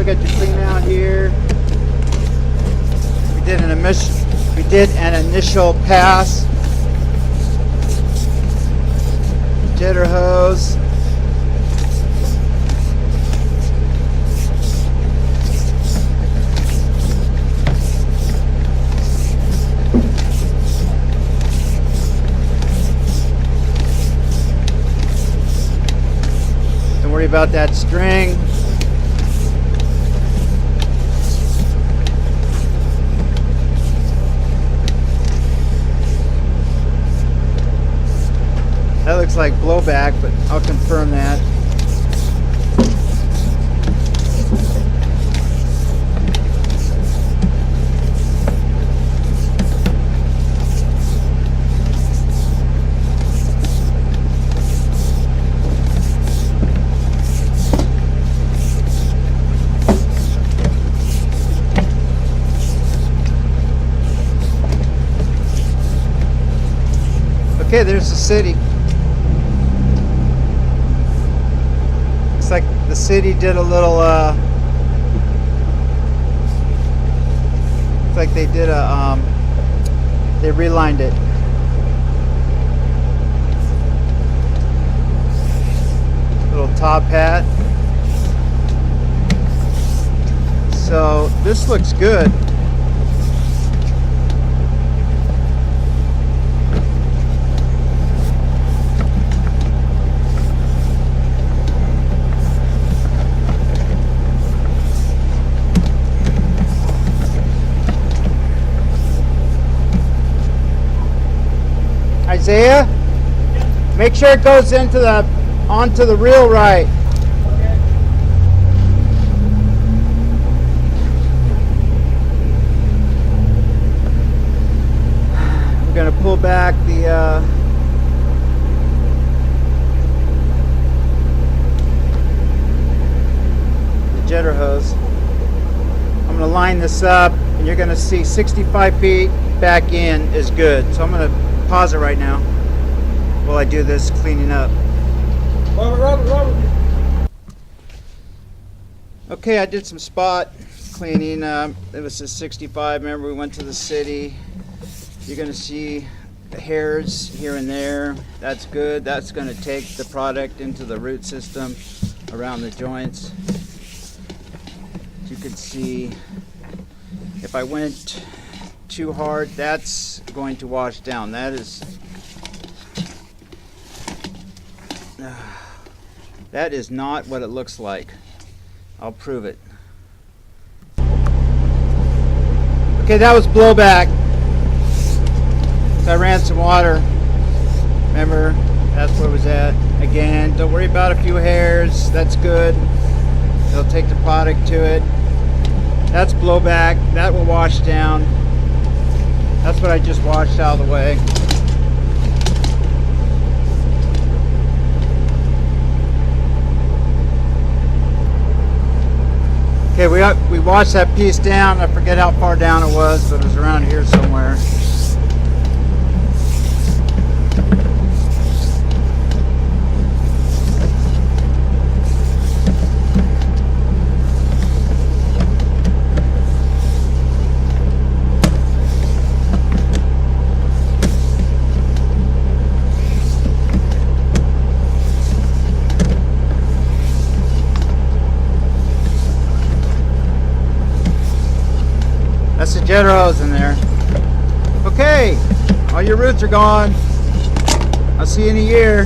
we got your clean out here. We did an initial pass. Jetter hose. Don't worry about that string. That looks like blowback, but I'll confirm that. Okay, there's the city. Looks like the city did a little, looks like they did a, they relined it. Little top hat. So this looks good. Isaiah, make sure it goes onto the reel right. Okay. I'm gonna pull back the jetter hose. I'm gonna line this up, and you're gonna see 65 feet back in is good. So I'm gonna pause it right now while I do this cleaning up. Robert. Okay, I did some spot cleaning. It was a 65. Remember, we went to the city. You're going to see the hairs here and there. That's good. That's going to take the product into the root system around the joints. As you can see, if I went too hard, that's going to wash down. That is not what it looks like. I'll prove it. Okay, that was blowback. So I ran some water. Remember, that's where it was at. Again, don't worry about a few hairs. That's good. They'll take the product to it. That's blowback. That will wash down. That's what I just washed out of the way. Okay, we washed that piece down. I forget how far down it was, but it was around here somewhere. That's the jetter hose in there. Okay, all your roots are gone. I'll see you in a year.